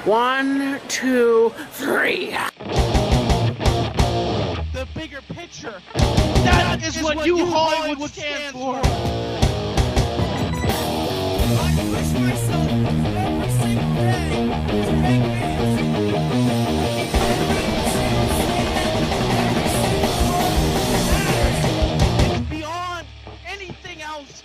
1, 2, 3. The bigger picture. That is what you Hollywood stand for. I push myself every single day to make It's beyond anything else.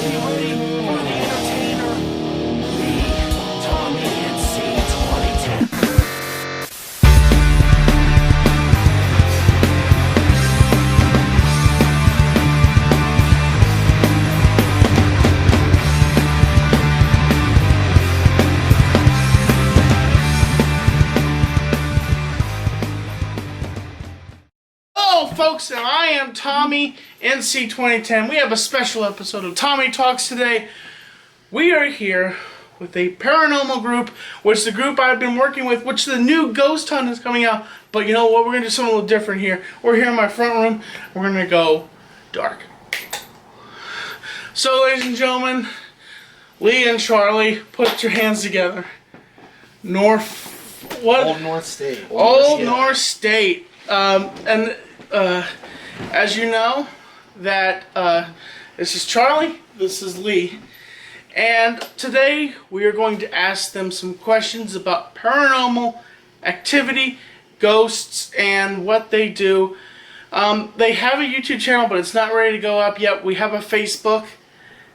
Are you ready for the entertainer? The Tommy and C 2010. Hello, folks, and I am Tommy, NC 2010. We have a special episode of Tommy Talks today. We are here with a paranormal group, which is the group I've been working with, which the new ghost hunt is coming out. But you know what? We're going to do something a little different here. We're here in my front room. We're going to go dark. So, ladies and gentlemen, Lee and Charlie, put your hands together. Old North State. Old North State. As you know, that this is Charlie, this is Lee, and today we are going to ask them some questions about paranormal activity, ghosts, and what they do. They have a YouTube channel, but it's not ready to go up yet. We have a Facebook.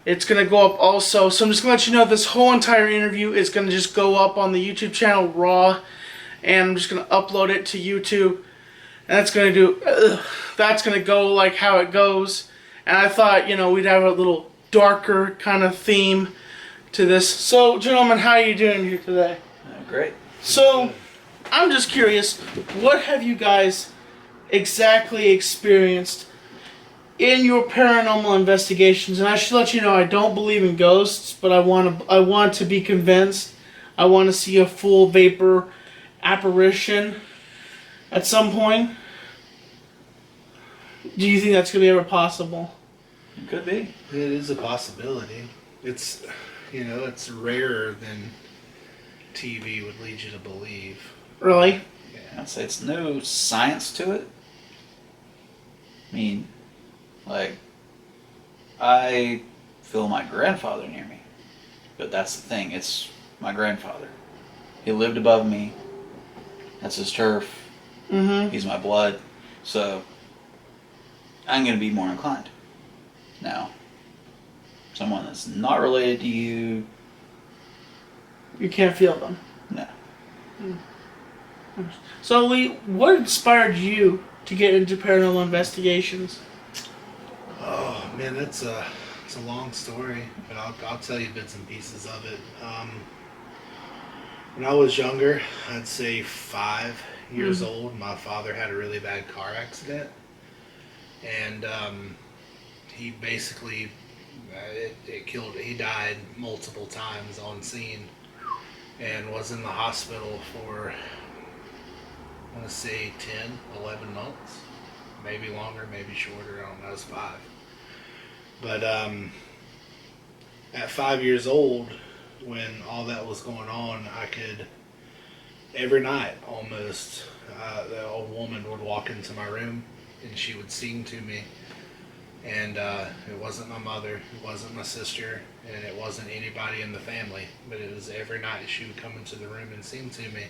It's going to go up also. So I'm just going to let you know this whole entire interview is going to just go up on the YouTube channel raw, and I'm just going to upload it to YouTube. And that's going to go like how it goes. And I thought, you know, we'd have a little darker kind of theme to this. So, gentlemen, how are you doing here today? Great. So, I'm just curious, what have you guys exactly experienced in your paranormal investigations? And I should let you know, I don't believe in ghosts, but I want to be convinced. I want to see a full vapor apparition at some point. Do you think that's going to be ever possible? It could be. It is a possibility. It's, you know, it's rarer than TV would lead you to believe. Really? Yeah, I'd say it's no science to it. I mean, like, I feel my grandfather near me. But that's the thing, it's my grandfather. He lived above me. That's his turf. Mm-hmm. He's my blood. So, I'm going to be more inclined. Now, someone that's not related to you, You can't feel them. no. So, Lee, what inspired you to get into paranormal investigations? Oh man, it's a long story, but I'll tell you bits and pieces of it. When I was younger, I'd say 5 years old, my father had a really bad car accident, and he basically it killed. He died multiple times on scene, and was in the hospital for, I want to say 10, 11 months, maybe longer, maybe shorter. I don't know. It was 5. But at 5 years old, when all that was going on, I could, every night almost, the old woman would walk into my room and she would sing to me. And it wasn't my mother, it wasn't my sister, and it wasn't anybody in the family, but it was every night she would come into the room and sing to me.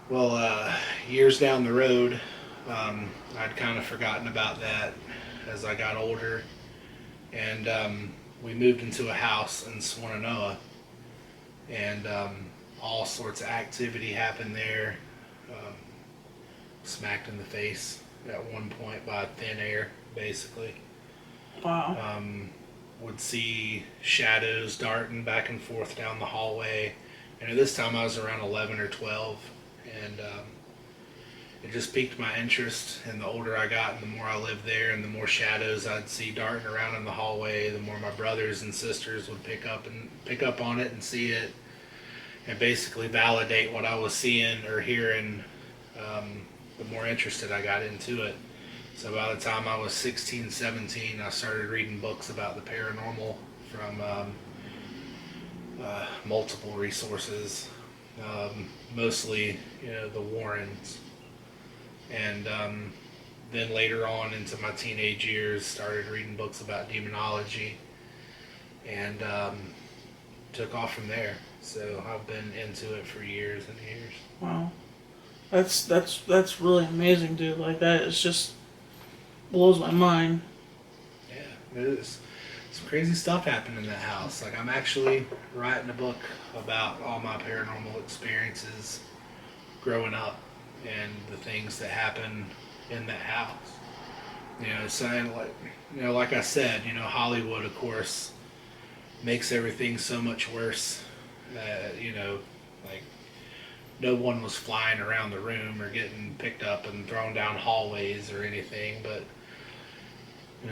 Well, years down the road, I'd kind of forgotten about that as I got older, and we moved into a house in Swannanoa, and all sorts of activity happened there. Smacked in the face at one point by thin air, basically. Wow. Would see shadows darting back and forth down the hallway, and at this time I was around 11 or 12, and it just piqued my interest. And the older I got and the more I lived there and the more shadows I'd see darting around in the hallway, the more my brothers and sisters would pick up on it and see it and basically validate what I was seeing or hearing. The more interested I got into it. So by the time I was 16, 17, I started reading books about the paranormal from multiple resources, mostly the Warrens, and then later on into my teenage years, started reading books about demonology, and took off from there. So I've been into it for years and years. Wow. That's really amazing, dude. Like that is just blows my mind. Yeah, it is. Some crazy stuff happened in that house. Like I'm actually writing a book about all my paranormal experiences growing up and the things that happened in that house. Saying like I said, Hollywood, of course, makes everything so much worse. Like no one was flying around the room or getting picked up and thrown down hallways or anything, but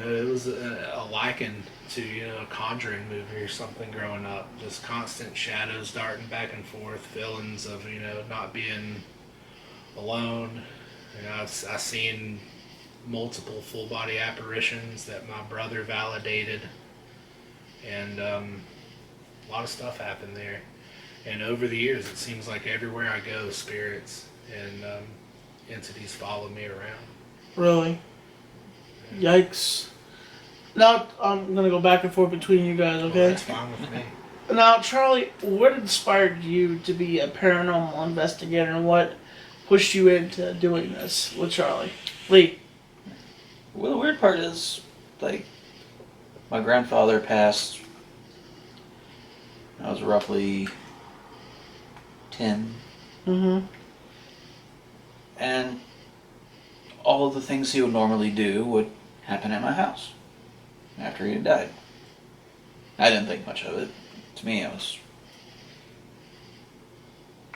it was a liken to a Conjuring movie or something growing up. Just constant shadows darting back and forth, feelings of not being alone. I've seen multiple full body apparitions that my brother validated, and a lot of stuff happened there. And over the years, it seems like everywhere I go, spirits and entities follow me around. Really. Yikes. Now, I'm going to go back and forth between you guys, Well, okay? that's fine with me. Now, Charlie, what inspired you to be a paranormal investigator, and what pushed you into doing this with Charlie? Lee. Well, the weird part is, like, my grandfather passed. I was roughly 10, Mm-hmm. and all of the things he would normally do would happen at my house after he had died. I didn't think much of it. To me, it was,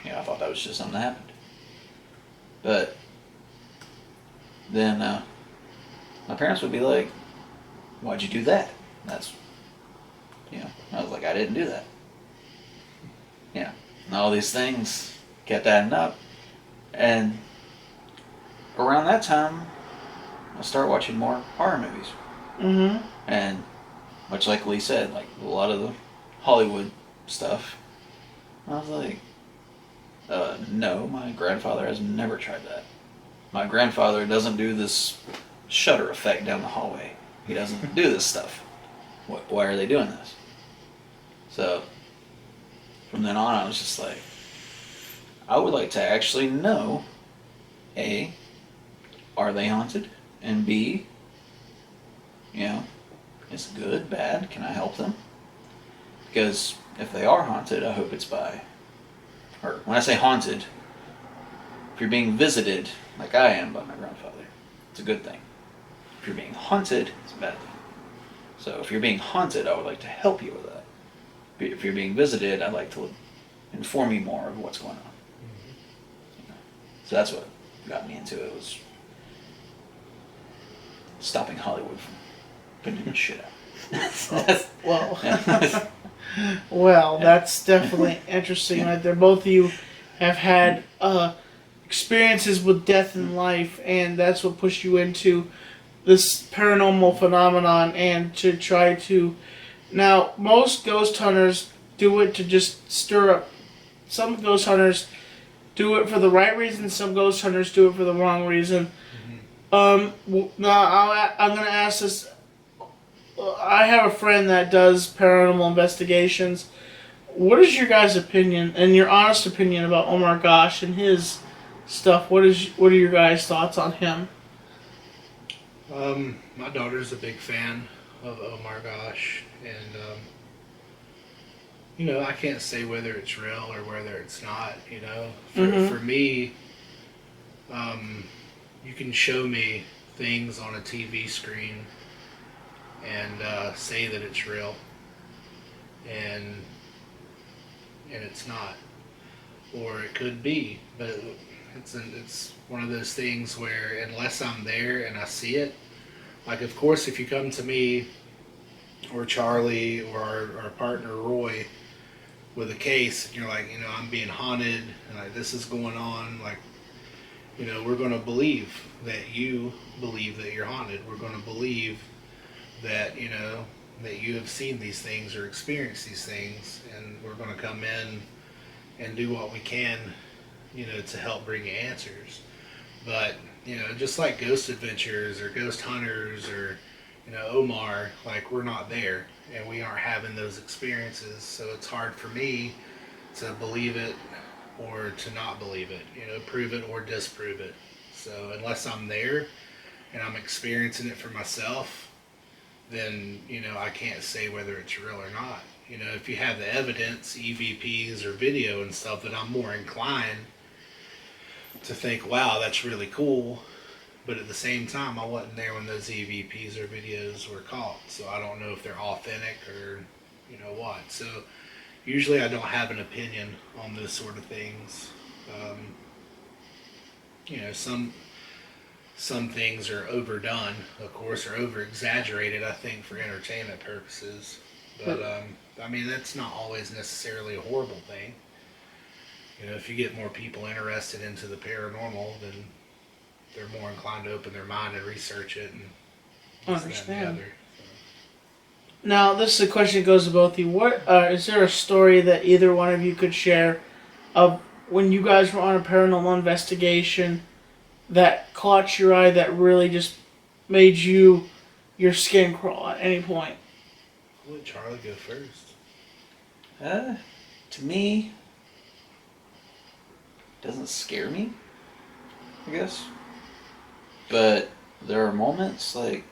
I thought that was just something that happened. But then my parents would be like, "Why'd you do that?" That's, I was like, "I didn't do that." Yeah, and all these things kept adding up, and around that time, I started watching more horror movies. Mm-hmm. And much like Lee said, like a lot of the Hollywood stuff, I was like, no, my grandfather has never tried that. My grandfather doesn't do this shutter effect down the hallway. He doesn't do this stuff. Why are they doing this? So, from then on, I was just like, I would like to actually know, A, are they haunted? And B, is it good, bad? Can I help them? Because if they are haunted, I hope it's by, or when I say haunted, if you're being visited, like I am by my grandfather, it's a good thing. If you're being haunted, it's a bad thing. So if you're being haunted, I would like to help you with that. If you're being visited, I'd like to inform you more of what's going on. So that's what got me into it, was stopping Hollywood from putting in shit out. Well, well, that's definitely interesting right there. Both of you have had experiences with death in life, and that's what pushed you into this paranormal phenomenon and to try to... Now, most ghost hunters do it to just stir up. Some ghost hunters do it for the right reason, some ghost hunters do it for the wrong reason. Now, I'm going to ask this. I have a friend that does paranormal investigations. What is your guys' opinion, and your honest opinion, about Omar Gosh and his stuff? What are your guys' thoughts on him? My daughter's a big fan of Omar Gosh, and I can't say whether it's real or whether it's not. For me, you can show me things on a TV screen and say that it's real, and it's not, or it could be, but it's one of those things where unless I'm there and I see it, like of course if you come to me or Charlie or our partner Roy with a case and you're like, I'm being haunted and like this is going on, like we're going to believe that you believe that you're haunted. We're going to believe that, that you have seen these things or experienced these things, and we're going to come in and do what we can, to help bring you answers. But, just like ghost adventures or ghost hunters or, Omar, like, we're not there and we aren't having those experiences. So it's hard for me to believe it or to not believe it, prove it or disprove it. So unless I'm there and I'm experiencing it for myself, then, I can't say whether it's real or not. If you have the evidence, EVPs or video and stuff, then I'm more inclined to think, wow, that's really cool. But at the same time, I wasn't there when those EVPs or videos were caught. So I don't know if they're authentic or, what. So usually I don't have an opinion on those sort of things. Some things are overdone, of course, or over-exaggerated, I think, for entertainment purposes. But, that's not always necessarily a horrible thing. If you get more people interested into the paranormal, then they're more inclined to open their mind and research it and this, that, and the other. Now, this is a question that goes to both of you. What is there a story that either one of you could share of when you guys were on a paranormal investigation that caught your eye, that really just made your skin crawl at any point? I'll let Charlie go first. To me, it doesn't scare me, I guess. But there are moments, like,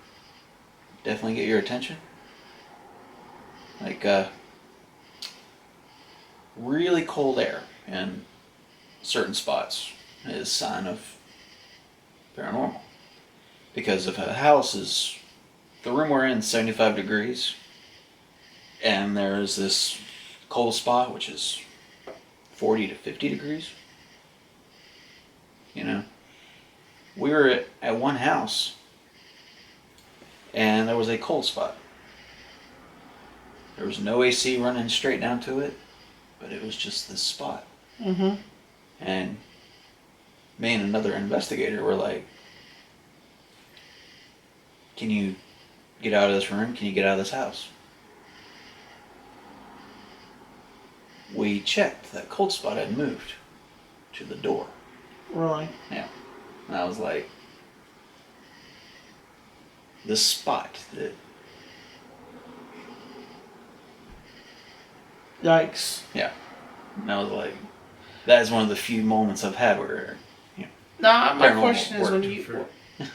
definitely get your attention. Like, really cold air in certain spots is a sign of paranormal. Because if a house is, the room we're in, 75 degrees, and there's this cold spot, which is 40 to 50 degrees, we were at one house, and there was a cold spot. There was no AC running straight down to it, but it was just this spot. Mm-hmm. And me and another investigator were like, can you get out of this room? Can you get out of this house? We checked. That cold spot had moved to the door. Really? Yeah. And I was like, this spot that... Yikes. Yeah. And I was like, that is one of the few moments I've had where, Now, my paranormal question is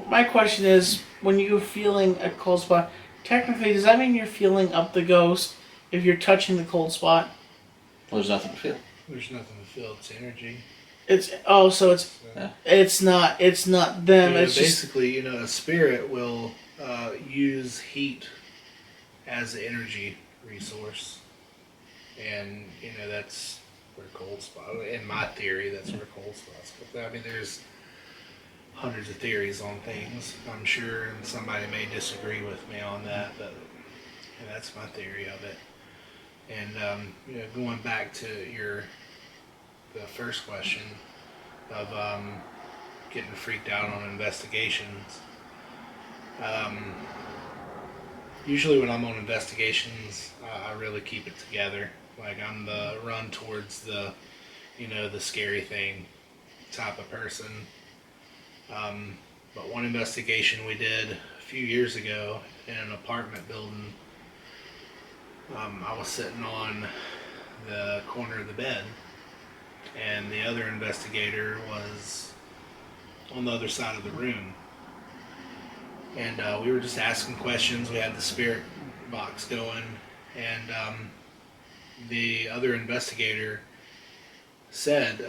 my question is, when you're feeling a cold spot, technically, does that mean you're feeling up the ghost if you're touching the cold spot? well, there's nothing to feel. There's nothing to feel. It's energy. Yeah. It's not them. It's basically, a spirit will use heat as the energy resource, and that's where cold spot. In my theory, that's where cold spots. But there's hundreds of theories on things, I'm sure, and somebody may disagree with me on that, but that's my theory of it. And going back to the first question of getting freaked out on investigations. Usually when I'm on investigations, I really keep it together. Like, I'm the run towards the scary thing type of person. But one investigation we did a few years ago in an apartment building, I was sitting on the corner of the bed, and the other investigator was on the other side of the room. And we were just asking questions. We had the spirit box going, and the other investigator said,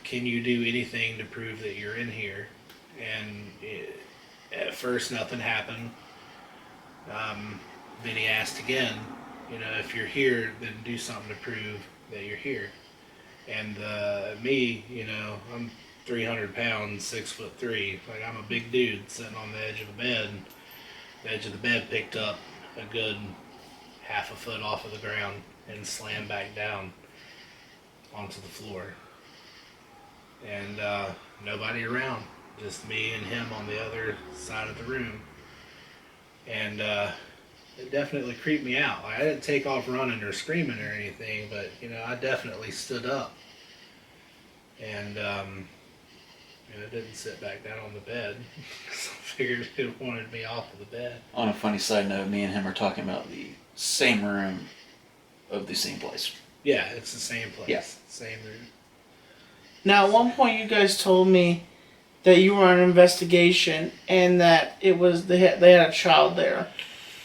can you do anything to prove that you're in here? And at first nothing happened. Then he asked again, if you're here, then do something to prove that you're here. And me, I'm 300 pounds, 6'3". Like, I'm a big dude sitting on the edge of the bed. The edge of the bed picked up a good half a foot off of the ground and slammed back down onto the floor. And nobody around, just me and him on the other side of the room. And it definitely creeped me out. Like, I didn't take off running or screaming or anything, but I definitely stood up. And I didn't sit back down on the bed. So I figured it wanted me off of the bed. On a funny side note, me and him are talking about the same room of the same place. Yeah, it's the same place. Yeah. Same room. Now, at one point, you guys told me that you were on an investigation and that it was they had a child there,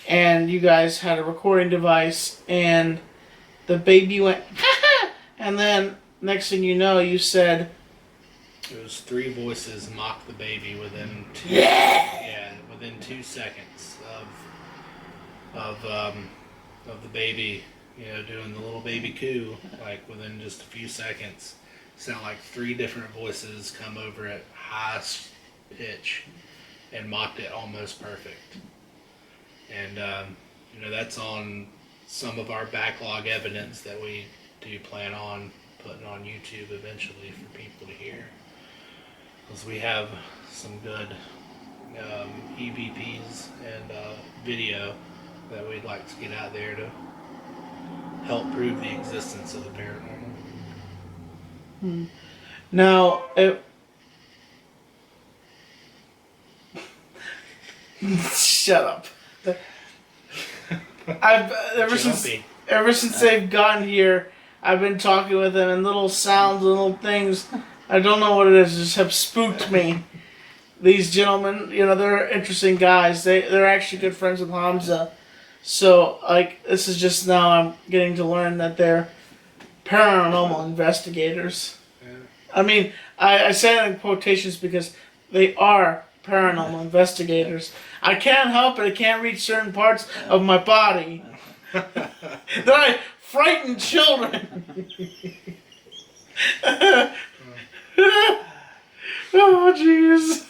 and you guys had a recording device, and the baby went, ha, and then next thing you know, you said, It was 3 voices mock the baby within within 2 seconds of the baby, doing the little baby coo. Like within just a few seconds, sound like 3 different voices come over at high pitch and mocked it almost perfect. And that's on some of our backlog evidence that we do plan on putting on YouTube eventually for people to hear. Because we have some good EVPs and video that we'd like to get out there to help prove the existence of the paranormal. now, shut up. I've ever since they've gotten here, I've been talking with them, and little sounds and little things. I don't know what it is. Just have spooked me. These gentlemen, they're interesting guys. They're actually good friends with Hamza. So, this is just now I'm getting to learn that they're paranormal investigators. Yeah. I mean, I say that in quotations because they are paranormal investigators. I can't help it. I can't reach certain parts of my body. That I frighten children. Oh, jeez.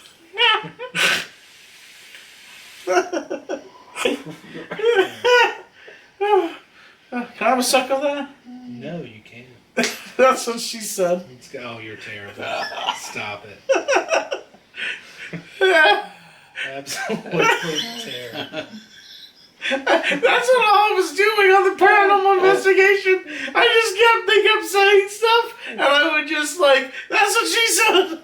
Can I have a suck of that? No, you can't. That's what she said. Oh, you're terrible. Stop it. Absolutely terrible. That's what I was doing on the paranormal investigation. I just kept saying stuff, and I would just that's what she said.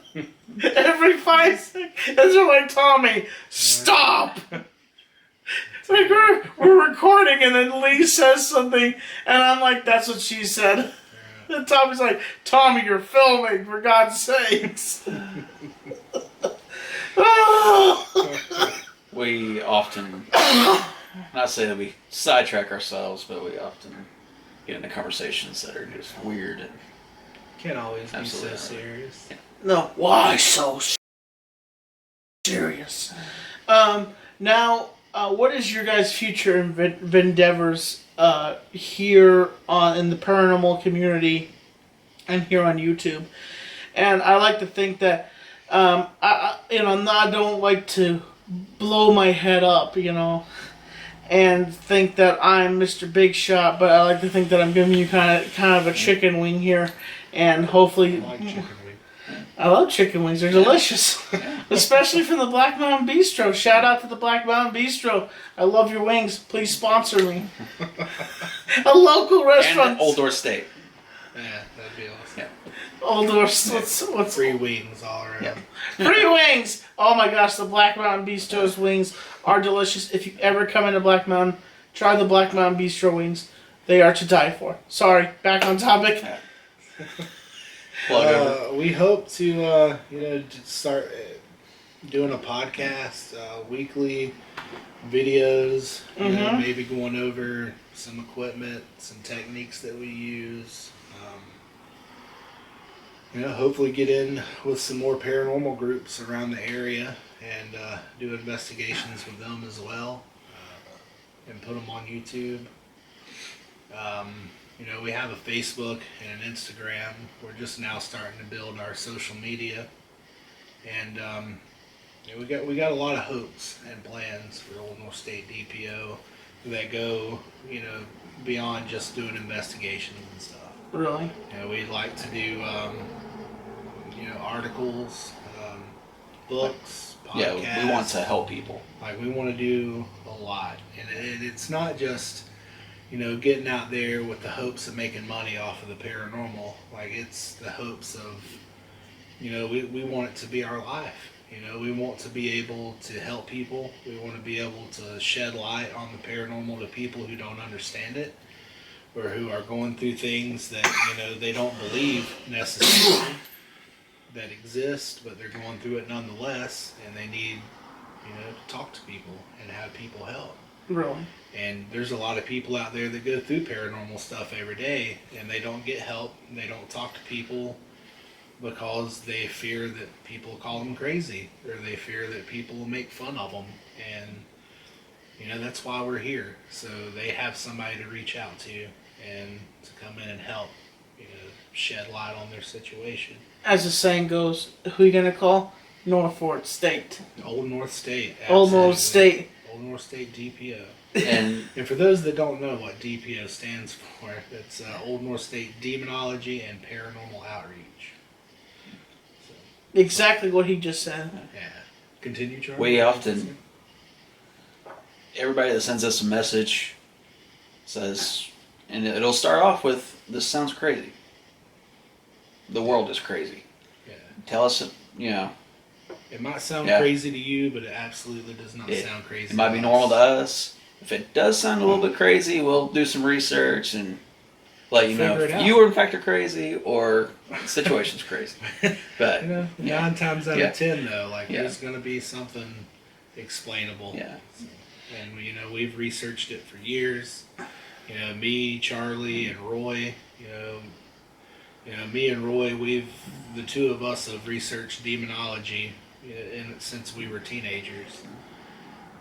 Every 5 seconds. And they're like, Tommy, stop! Like, we're recording, and then Lee says something, and I'm like, that's what she said. And Tommy's like, Tommy, you're filming, for God's sakes. We often, not say that we sidetrack ourselves, but we often get into conversations that are just weird. And Can't always be so Absolutely. serious. No, why so serious? Now, what is your guys' future endeavors here in the paranormal community and here on YouTube? And I like to think that I don't like to blow my head up, and think that I'm Mr. Big Shot, but I like to think that I'm giving you kind of a chicken wing here, and hopefully. I like chicken wings. I love chicken wings. They're delicious. Especially from the Black Mountain Bistro. Shout out to the Black Mountain Bistro. I love your wings. Please sponsor me. A local restaurant. And Old North State. Yeah, that'd be awesome. Yeah. Old North. What's Free wings all around. Yeah. free wings? Oh my gosh, the Black Mountain Bistro's wings are delicious. If you ever come into Black Mountain, try the Black Mountain Bistro wings. They are to die for. Sorry, back on topic. We hope to, start doing a podcast, weekly videos, maybe going over some equipment, some techniques that we use. Hopefully get in with some more paranormal groups around the area and do investigations with them as well, and put them on YouTube. We have a Facebook and an Instagram. We're just now starting to build our social media, and we got a lot of hopes and plans for Old North State DPO that go beyond just doing investigations and stuff. Really? We'd like to do articles, books, podcasts. Yeah, we want to help people. Like, we want to do a lot. And it's not just, getting out there with the hopes of making money off of the paranormal. Like, it's the hopes of, we want it to be our life. We want to be able to help people. We want to be able to shed light on the paranormal to people who don't understand it, or who are going through things that, they don't believe necessarily that exist, but they're going through it nonetheless, and they need, to talk to people and have people help. Really? And there's a lot of people out there that go through paranormal stuff every day, and they don't get help, and they don't talk to people because they fear that people call them crazy, or they fear that people will make fun of them. And, that's why we're here. So they have somebody to reach out to and to come in and help, shed light on their situation. As the saying goes, who you gonna call? North State. Old North State. Old North absolutely. State. Old North State DPO. And And for those that don't know what DPO stands for, it's Old North State Demonology and Paranormal Outreach. So, Exactly what he just said. yeah. Continue, Charlie. we often, everybody that sends us a message says, and it'll start off with, "This sounds crazy. The world is crazy. Yeah. Tell us, It might sound Yeah. crazy to you, but it absolutely does not sound crazy. it might be normal to us. If it does sound a little bit crazy, we'll do some research and let you know Figure it if out. you, in fact, are crazy or the situation's crazy." But, 9 times out Yeah. of 10, though, Yeah. there's going to be something explainable. yeah. And we've researched it for years. Me, Charlie, and Roy. Me and Roy, the two of us have researched demonology since we were teenagers,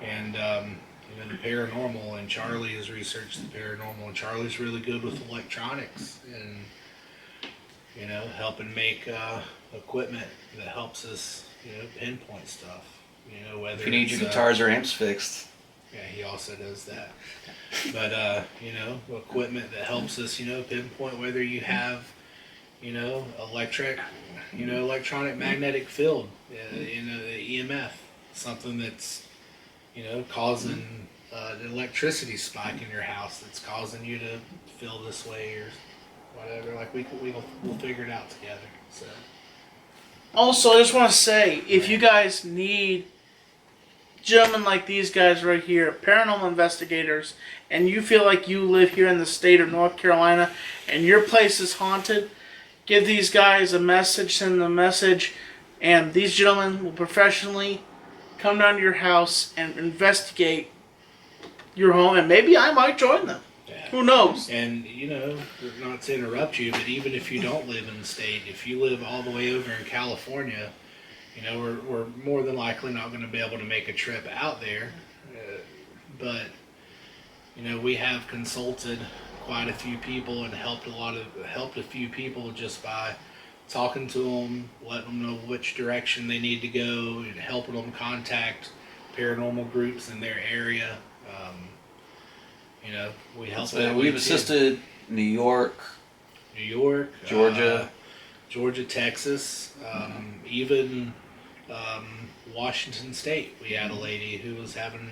and the paranormal. And Charlie has researched the paranormal. And Charlie's really good with electronics and helping make equipment that helps us pinpoint stuff. Whether If you need your it's, guitars or amps fixed, yeah, he also does that. But equipment that helps us, pinpoint whether you have, electronic magnetic field, the EMF, something that's, causing an electricity spike in your house that's causing you to feel this way or whatever. Like we'll figure it out together. So Also, I just want to say, if you guys need gentlemen like these guys right here, paranormal investigators, and you feel like you live here in the state of North Carolina and your place is haunted, give these guys a message, send them a message, and these gentlemen will professionally come down to your house and investigate your home, and maybe I might join them. yeah. Who knows? And not to interrupt you, but even if you don't live in the state, if you live all the way over in California, we're more than likely not going to be able to make a trip out there. But we have consulted quite a few people and helped a few people just by talking to them, letting them know which direction they need to go, and helping them contact paranormal groups in their area. We help. so we've assisted New York, Georgia, Georgia, Texas, even Washington State. We had a lady who was having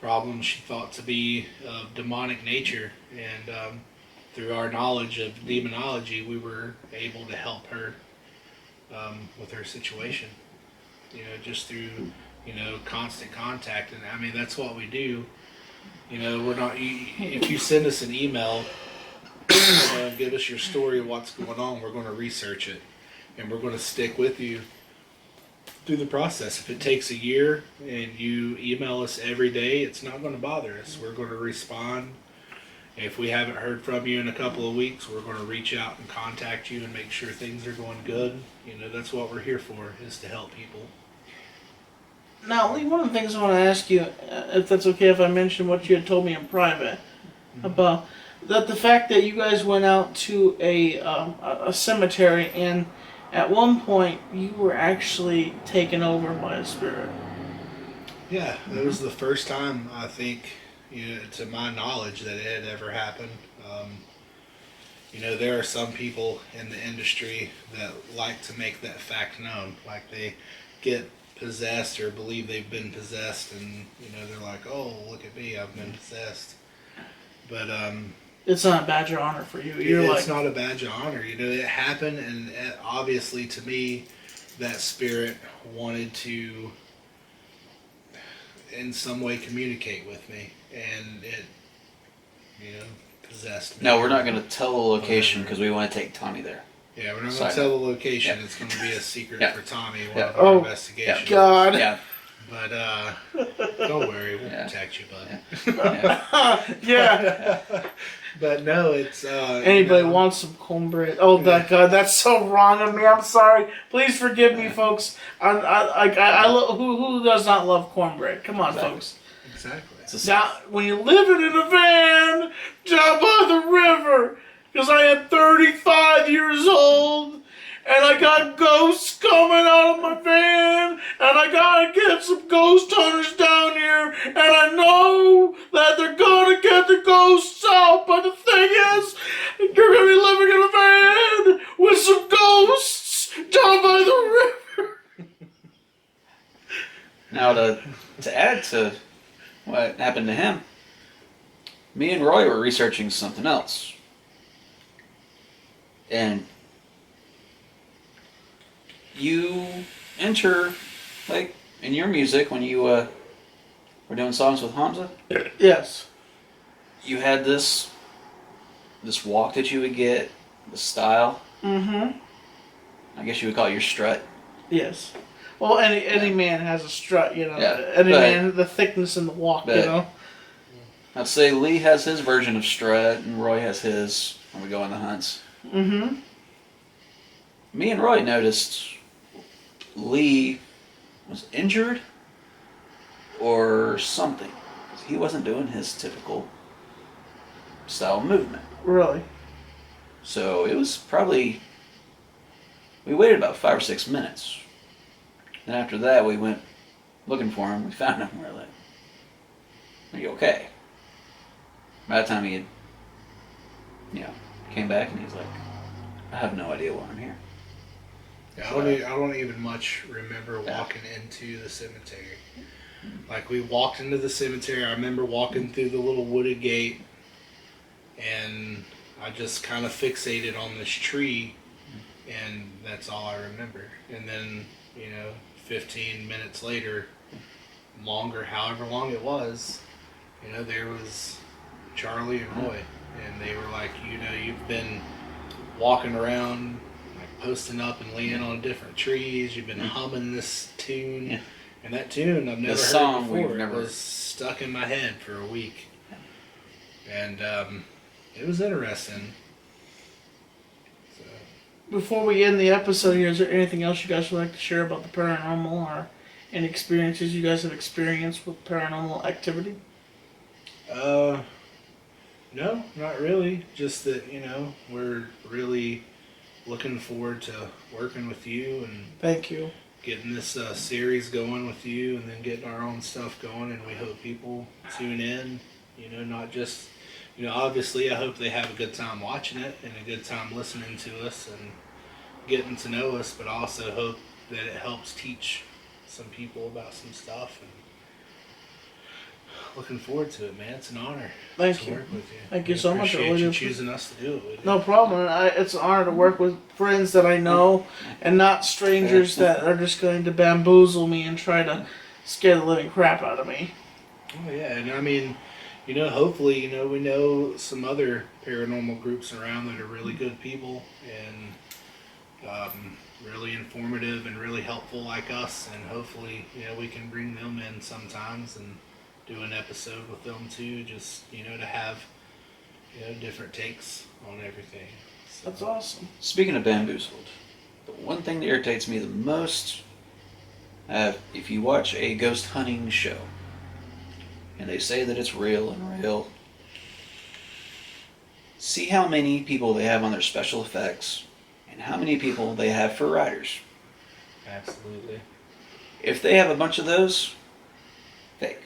problems she thought to be of demonic nature, and through our knowledge of demonology, we were able to help her with her situation. Just through constant contact, and I mean that's what we do. We're not. If you send us an email, give us your story of what's going on, we're going to research it, and we're going to stick with you through the process. If it takes a year and you email us every day, it's not going to bother us. We're going to respond. If we haven't heard from you in a couple of weeks, we're going to reach out and contact you and make sure things are going good. That's what we're here for, is to help people. Now, Lee, one of the things I want to ask you, if that's okay if I mention what you had told me in private, about the fact that you guys went out to a cemetery, and at one point you were actually taken over by a spirit. Yeah, it was the first time, I think, to my knowledge, that it had ever happened. there are some people in the industry that like to make that fact known. Like they get possessed or believe they've been possessed, and they're like, "Oh, look at me, I've been possessed." But It's not a badge of honor for you. it's not a badge of honor. It happened, and obviously to me, that spirit wanted to, in some way, communicate with me, and it, possessed me. No, we're not going to tell the location because we want to take Tommy there. Yeah, we're not going to tell the location. Yeah. It's going to be a secret Yeah. for Tommy while Yeah. our investigation. God. Yeah. But don't worry, we'll Yeah. protect you, bud. Yeah. Yeah. But no, it's Anybody wants some cornbread? Oh, God, that's so wrong of me. I'm sorry. Please forgive me, folks. Who does not love cornbread? Come on, folks. Exactly. Now, when you're living in a van down by the river, because I am 35 years old, and I got ghosts coming out of my van, and I gotta get some ghost hunters down here, and I know that they're gonna get the ghosts out, but the thing is, you're gonna be living in a van with some ghosts down by the river. Now, to add to what happened to him, me and Roy were researching something else. And you enter, like, in your music, when you were doing songs with Hamza, Yes. you had this walk that you would get, the style. Mm-hmm. I guess you would call it your strut. Yes. Well, any man has a strut, Yeah, Any but- man, the thickness in the walk, but- I'd say Lee has his version of strut, and Roy has his when we go on the hunts. Mm-hmm. Me and Roy noticed Lee was injured or something. He wasn't doing his typical style of movement. Really? So it was probably, we waited about 5 or 6 minutes. And after that, we went looking for him. We found him. We were like, "Are you okay?" By the time he had, came back, and he's like, "I have no idea why I'm here." Yeah, I don't even much remember walking into the cemetery. Like, we walked into the cemetery. I remember walking through the little wooded gate, and I just kind of fixated on this tree, and that's all I remember. And then, 15 minutes later, longer, however long it was, there was Charlie and Roy, and they were like, you've been walking around, like, posting up and leaning on different trees. You've been humming this tune, Yeah. and that tune I've never heard song we've before. never- It was stuck in my head for a week, and it was interesting. So, Before we end the episode here, is there anything else you guys would like to share about the paranormal, or any experiences you guys have experienced with paranormal activity? no, not really. Just that, we're really looking forward to working with you and Thank you. getting this series going with you, and then getting our own stuff going. And we hope people tune in, not just, obviously I hope they have a good time watching it and a good time listening to us and getting to know us, but I also hope that it helps teach some people about some stuff. And looking forward to it, man. It's an honor Thank to you. work with you. Thank you We so much. I appreciate really you do. choosing us to do it with you. No problem. It's an honor to work with friends that I know, and not strangers that are just going to bamboozle me and try to scare the living crap out of me. Oh yeah, and I mean, hopefully, we know some other paranormal groups around that are really good people and really informative and really helpful like us, and hopefully, we can bring them in sometimes and do an episode with them too, just, to have, different takes on everything. So, That's awesome. Speaking of bamboozled, the one thing that irritates me the most, if you watch a ghost hunting show, and they say that it's real and real, see how many people they have on their special effects, and how many people they have for riders. absolutely. If they have a bunch of those, fake.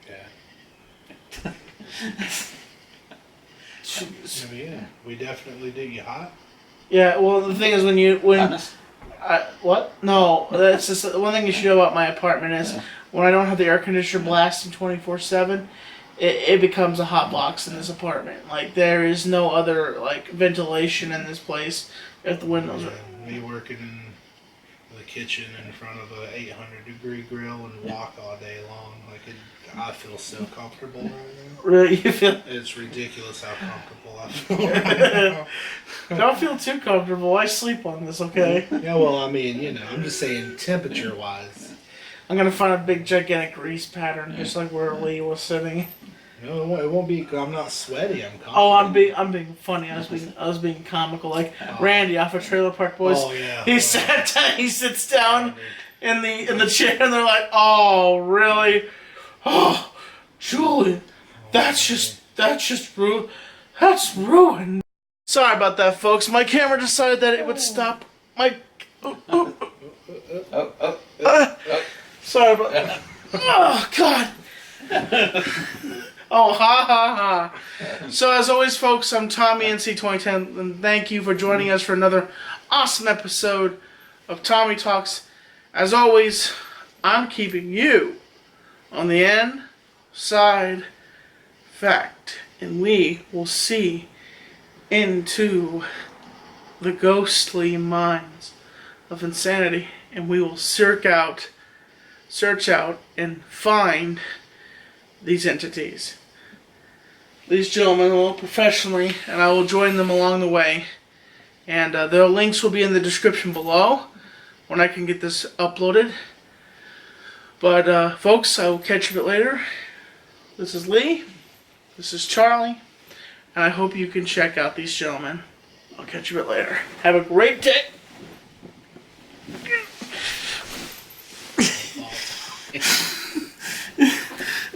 Yeah. Yeah, we definitely do. You hot? Yeah, well, the thing is Honest? what? No, that's just one thing you should know about my apartment is when I don't have the air conditioner blasting 24/7, it becomes a hot box in this apartment. Like there is no other like ventilation in this place if the windows are. Me working in the kitchen in front of a 800-degree grill and walk all day long. I feel so comfortable right now. Really, you feel? It's ridiculous how comfortable I feel right now. Don't feel too comfortable. I sleep on this, okay? Yeah, well, I mean, I'm just saying temperature-wise. I'm gonna find a big gigantic grease pattern just like where Lee was sitting. No, it won't be. I'm not sweaty. I'm comfortable. Oh, I'm being funny. I was being comical. Like Randy off of Trailer Park Boys. Oh yeah. He sat down. He sits down in the chair, and they're like, "Oh, really? Oh, Julian, that's ruined. That's ruined." Sorry about that, folks. My camera decided that it would stop. Sorry about that. Oh God. Oh, ha ha ha. So, as always, folks, I'm Tommy NC2010, and thank you for joining us for another awesome episode of Tommy Talks. As always, I'm keeping you on the inside fact, and we will see into the ghostly minds of insanity, and we will search out, and find these entities. These gentlemen will professionally, and I will join them along the way. And their links will be in the description below when I can get this uploaded. But folks, I will catch you a bit later. This is Lee. This is Charlie. And I hope you can check out these gentlemen. I'll catch you a bit later. Have a great day.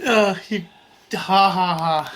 Ha ha ha.